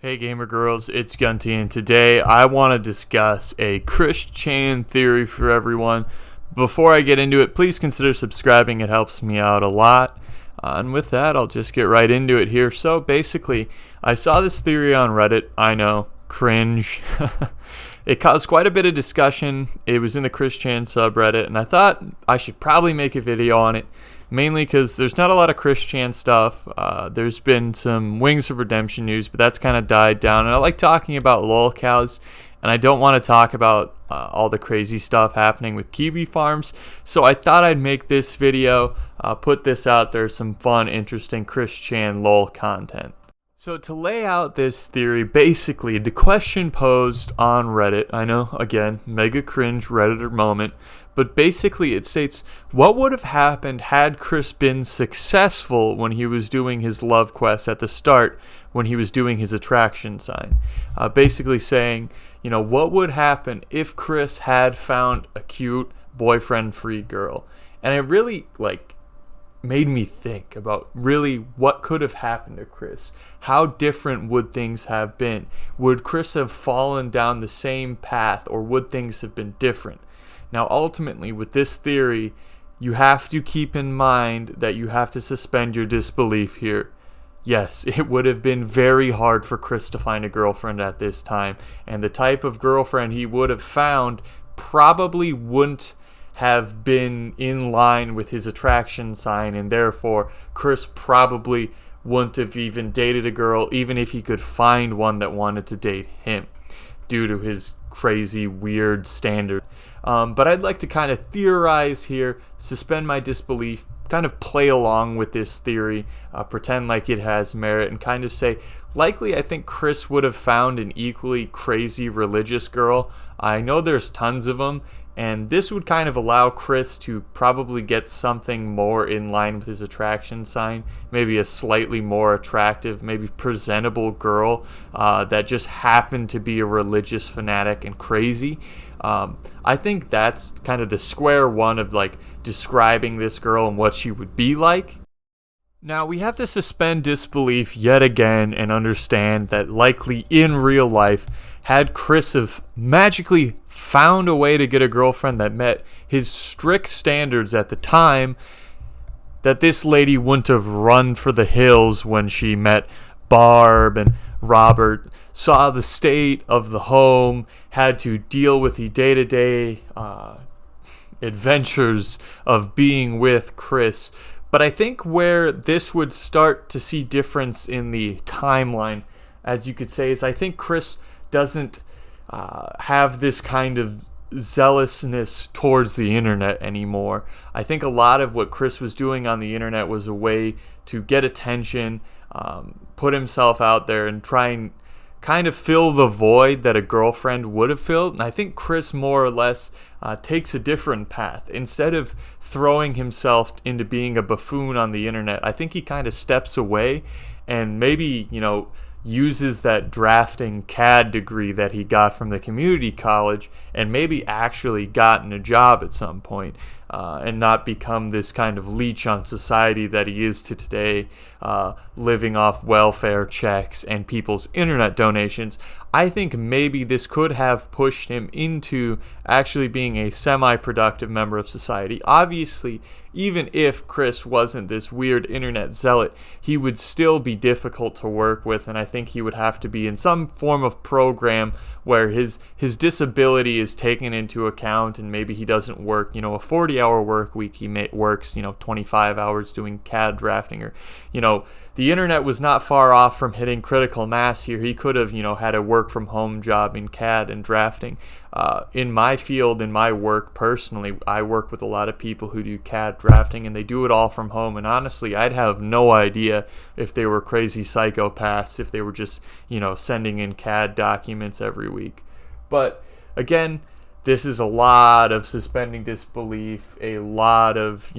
Hey gamer girls, it's Gunty, and today I want to discuss a ChrisChan theory for everyone. Before I get into it, please consider subscribing, it helps me out a lot. And with that, I'll just get right into it here. So basically, I saw this theory on Reddit. I know, cringe. It caused quite a bit of discussion. It was in the ChrisChan subreddit, and I thought I should probably make a video on it. Mainly because there's not a lot of ChrisChan stuff. There's been some Wings of Redemption news, but that's kind of died down. And I like talking about lolcows, and I don't want to talk about all the crazy stuff happening with kiwifarms. So I thought I'd make this video, put this out there, some fun, interesting ChrisChan lol content. So to lay out this theory, basically the question posed on Reddit, I know, again, mega cringe Redditor moment, but basically it states, what would have happened had Chris been successful when he was doing his love quest at the start, when he was doing his attraction sign? Basically saying, what would happen if Chris had found a cute boyfriend-free girl? And it really, made me think about really what could have happened to Chris. How different would things have been? Would Chris have fallen down the same path, or would things have been different? Now, ultimately, with this theory, you have to keep in mind that you have to suspend your disbelief here. Yes, it would have been very hard for Chris to find a girlfriend at this time, and the type of girlfriend he would have found probably wouldn't have been in line with his attraction sign, and therefore Chris probably wouldn't have even dated a girl, even if he could find one that wanted to date him, due to his crazy, weird standard. But I'd like to kind of theorize here, suspend my disbelief, kind of play along with this theory, pretend like it has merit, and kind of say, likely I think Chris would have found an equally crazy religious girl. I know there's tons of them, and this would kind of allow Chris to probably get something more in line with his attraction sign, maybe a slightly more attractive, maybe presentable girl that just happened to be a religious fanatic and crazy. I think that's kind of the square one of describing this girl and what she would be like. Now, we have to suspend disbelief yet again and understand that likely in real life, had Chris have magically found a way to get a girlfriend that met his strict standards at the time, that this lady wouldn't have run for the hills when she met Barb and Robert, saw the state of the home, had to deal with the day-to-day adventures of being with Chris. But I think where this would start to see difference in the timeline, as you could say, is I think Chris doesn't have this kind of zealousness towards the internet anymore. I think a lot of what Chris was doing on the internet was a way to get attention, put himself out there, and try and kind of fill the void that a girlfriend would have filled. And I think Chris more or less takes a different path. Instead of throwing himself into being a buffoon on the internet, I think he kind of steps away and maybe, uses that drafting CAD degree that he got from the community college and maybe actually gotten a job at some point, and not become this kind of leech on society that he is to today, living off welfare checks and people's internet donations. I think maybe this could have pushed him into actually being a semi-productive member of society. Obviously, even if Chris wasn't this weird internet zealot, he would still be difficult to work with, and I think he would have to be in some form of program where his disability is taken into account, and maybe he doesn't work, a 40-hour work week. He works, 25 hours doing CAD drafting, or, the internet was not far off from hitting critical mass here. He could have, had a work from home job in CAD and drafting. In my field, in my work personally, I work with a lot of people who do CAD drafting, and they do it all from home. And honestly, I'd have no idea if they were crazy psychopaths, if they were just, sending in CAD documents every week. But again, this is a lot of suspending disbelief, a lot of,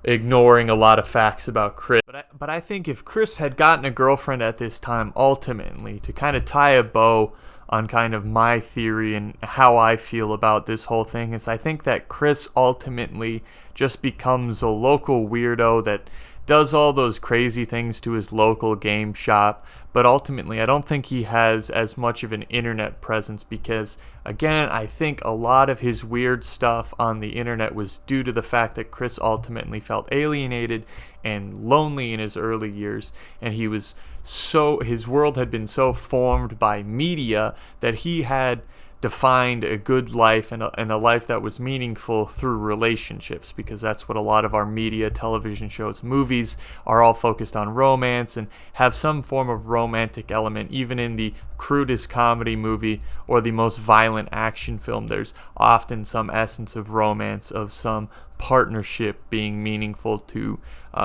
ignoring a lot of facts about Chris. But I think if Chris had gotten a girlfriend at this time, ultimately, to kind of tie a bow on kind of my theory and how I feel about this whole thing, is I think that Chris ultimately just becomes a local weirdo that does all those crazy things to his local game shop, but ultimately I don't think he has as much of an internet presence because, again, I think a lot of his weird stuff on the internet was due to the fact that Chris ultimately felt alienated and lonely in his early years, and his world had been so formed by media that he had defined a good life and a life that was meaningful through relationships, because that's what a lot of our media, television shows, movies are all focused on, romance, and have some form of romantic element. Even in the crudest comedy movie or the most violent action film, there's often some essence of romance, of some partnership being meaningful to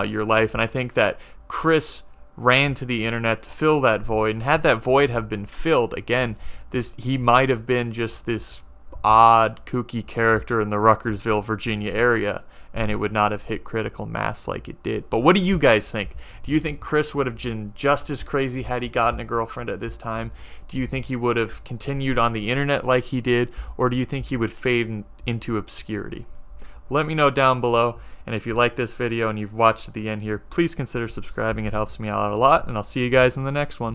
your life. And I think that Chris ran to the internet to fill that void, and had that void have been filled, again, he might have been just this odd, kooky character in the Ruckersville, Virginia area, and it would not have hit critical mass like it did. But what do you guys think? Do you think Chris would have been just as crazy had he gotten a girlfriend at this time? Do you think he would have continued on the internet like he did, or do you think he would fade into obscurity? Let me know down below, and if you like this video and you've watched to the end here, please consider subscribing. It helps me out a lot, and I'll see you guys in the next one.